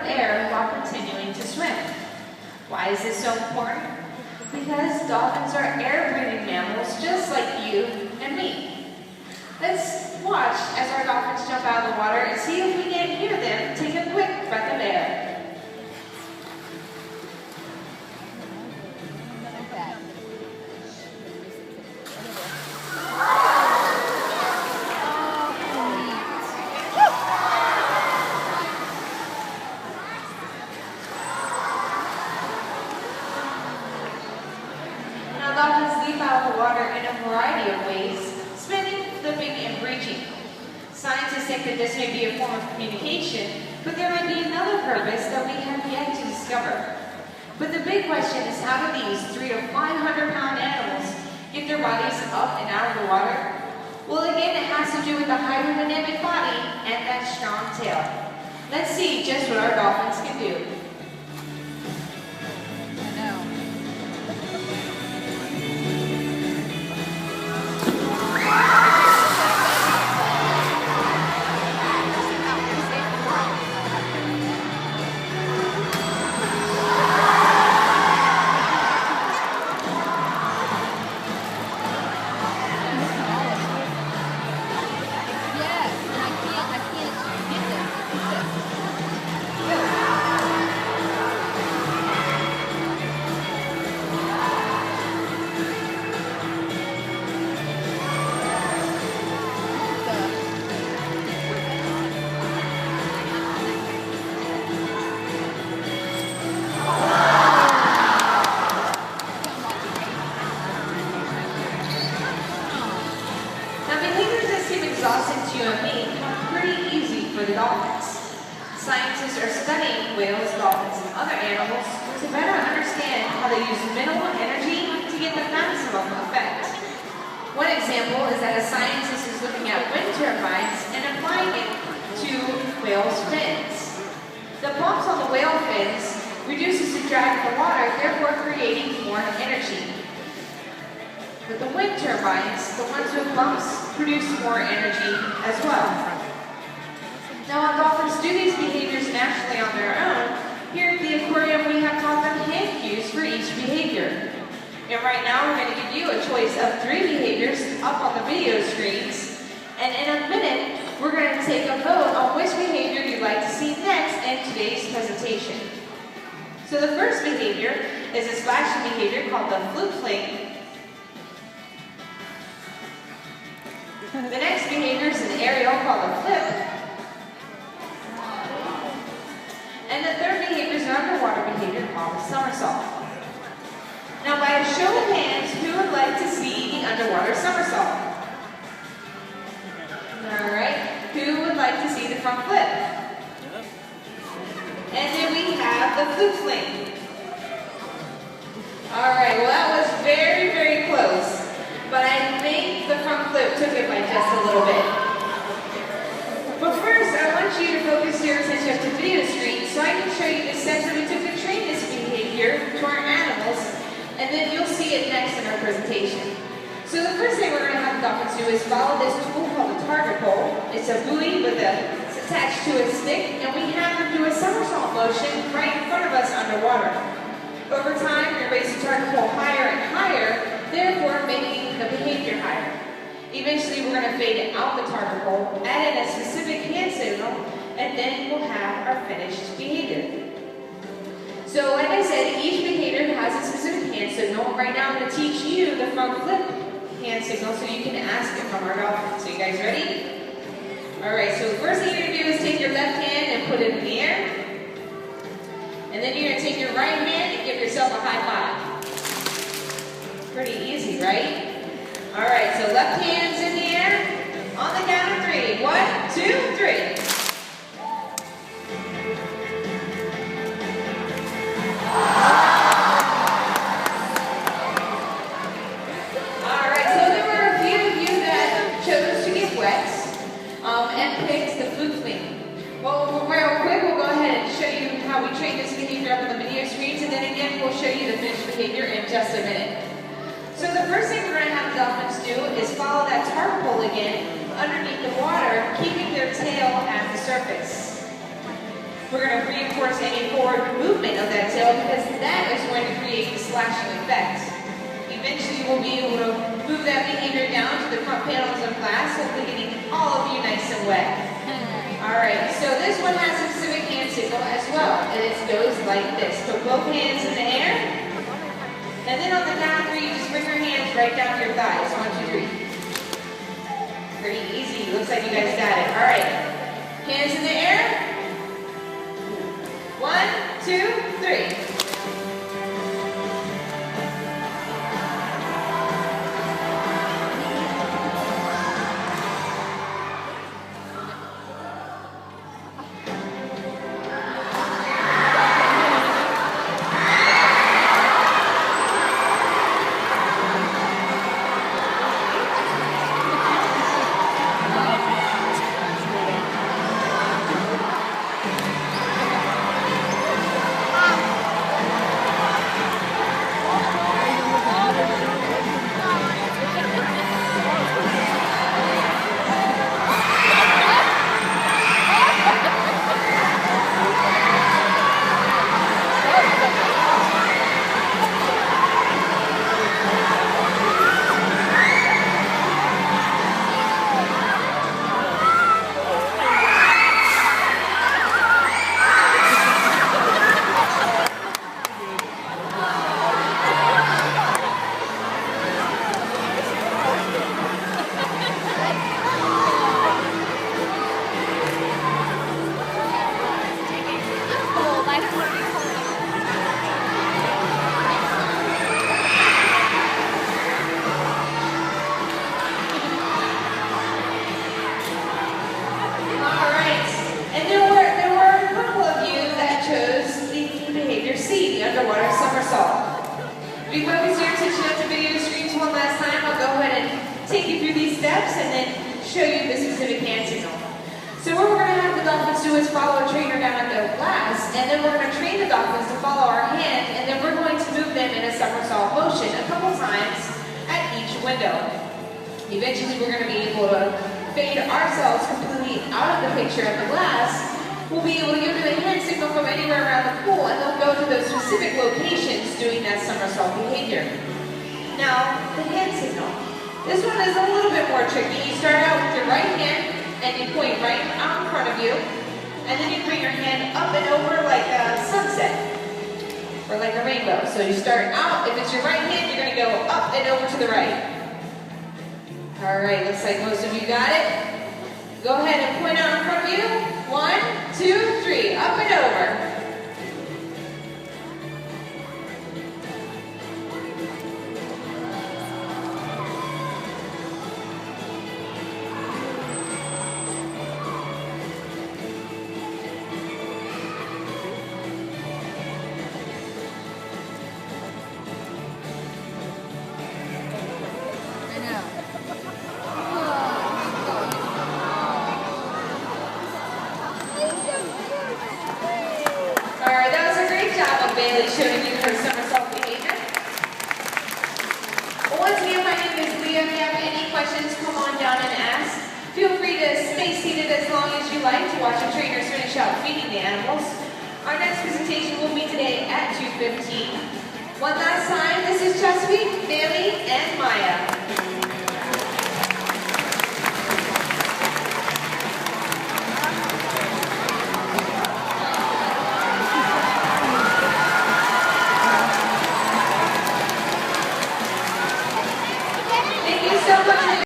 air while continuing to swim. Why is this so important? Because dolphins are air-breathing mammals just like you and me. Let's watch as our dolphins jump out of the water and see if we can hear them take a quick breath of air. Dolphins leap out of the water in a variety of ways, spinning, flipping, and breaching. Scientists think that this may be a form of communication, but there might be another purpose that we have yet to discover. But the big question is, how do these 300 to 500-pound animals get their bodies up and out of the water? Well, again, it has to do with the hydrodynamic body and that strong tail. Let's see just what our dolphins can do. Exhausting to you and me, pretty easy for the dolphins. Scientists are studying whales, dolphins, and other animals to better understand how they use minimal energy to get the maximum effect. One example is that a scientist is looking at wind turbines and applying it to whales' fins. The bumps on the whale fins reduces the drag of the water, therefore creating more energy. But the wind turbines, the ones with bumps, produce more energy as well. Now, while dolphins do these behaviors naturally on their own, here at the aquarium we have taught them hand cues for each behavior. And right now we're going to give you a choice of 3 behaviors up on the video screens. And in a minute, we're going to take a vote on which behavior you'd like to see next in today's presentation. So the first behavior is a splashing behavior called the flute fling. The next behavior is an aerial called a flip. And the third behavior is an underwater behavior called a somersault. Now, by a show of hands, who would like to see the underwater somersault? Alright, who would like to see the front flip? And then we have the flute fling. Alright, well that was very, very close. But I think the front flip took it by just a little bit. But first, I want you to focus your attention to the video screen so I can show you the steps that we took to train this behavior to our animals, and then you'll see it next in our presentation. So the first thing we're going to have the dolphins do is follow this tool called a target pole. It's a buoy it's attached to a stick, and we have them do a somersault motion right in front of us underwater. Over time, we raise the target pole higher and higher, therefore making the behavior higher. Eventually, we're going to fade it out the target pole, add in a specific hand signal, and then we'll have our finished behavior. So, like I said, each behavior has a specific hand signal. Right now, I'm going to teach you the front flip hand signal so you can ask it from our dolphin. So, you guys ready? Alright, so the first thing you're going to do is take your left hand and put it in the air. And then you're going to take your right hand and give yourself a high five. Pretty easy, right? Alright, so left hand's in the air on the count of 3. 1, 2, 3. Alright, so there were a few of you that chose to get wet and picked the flute fling. Well, real quick, we'll go ahead and show you how we train this behavior up on the video screens, and then again, we'll show you the finished behavior in just a minute. So the first thing we're going to have the dolphins do is follow that target pole again underneath the water, keeping their tail at the surface. We're going to reinforce any forward movement of that tail because that is going to create the slashing effect. Eventually, we'll be able to move that behavior down to the front panels of glass, hopefully getting all of you nice and wet. All right, so this one has a specific hand signal as well, and it goes like this. Put both hands in the air, and then on the count of 3, you just bring your hands right down to your thighs. 1, 2, 3. Pretty easy. Looks like you guys got it. All right, hands in the air. 1, 2, 3. Underwater somersault. If you focus your attention at the video screens one last time, I'll go ahead and take you through these steps and then show you the specific hand signal. So what we're going to have the dolphins do is follow a trainer down at the glass, and then we're going to train the dolphins to follow our hand, and then we're going to move them in a somersault motion a couple times at each window. Eventually we're going to be able to fade ourselves completely out of the picture of the glass. We'll be able to give them a hand signal from anywhere around the pool, and they'll go to those specific locations doing that somersault behavior. Now, the hand signal. This one is a little bit more tricky. You start out with your right hand, and you point right out in front of you, and then you bring your hand up and over like a sunset, or like a rainbow. So you start out, if it's your right hand, you're going to go up and over to the right. All right, looks like most of you got it. Go ahead and point out in front of you. 1, 2, 3, up and over. Bailey showing you her somersault behavior. Well, once again, my name is Leah. If you have any questions, come on down and ask. Feel free to stay seated as long as you like to watch the trainers finish out feeding the animals. Our next presentation will be today at 2:15. One last time, this is Chesapeake, Bailey, and Maya.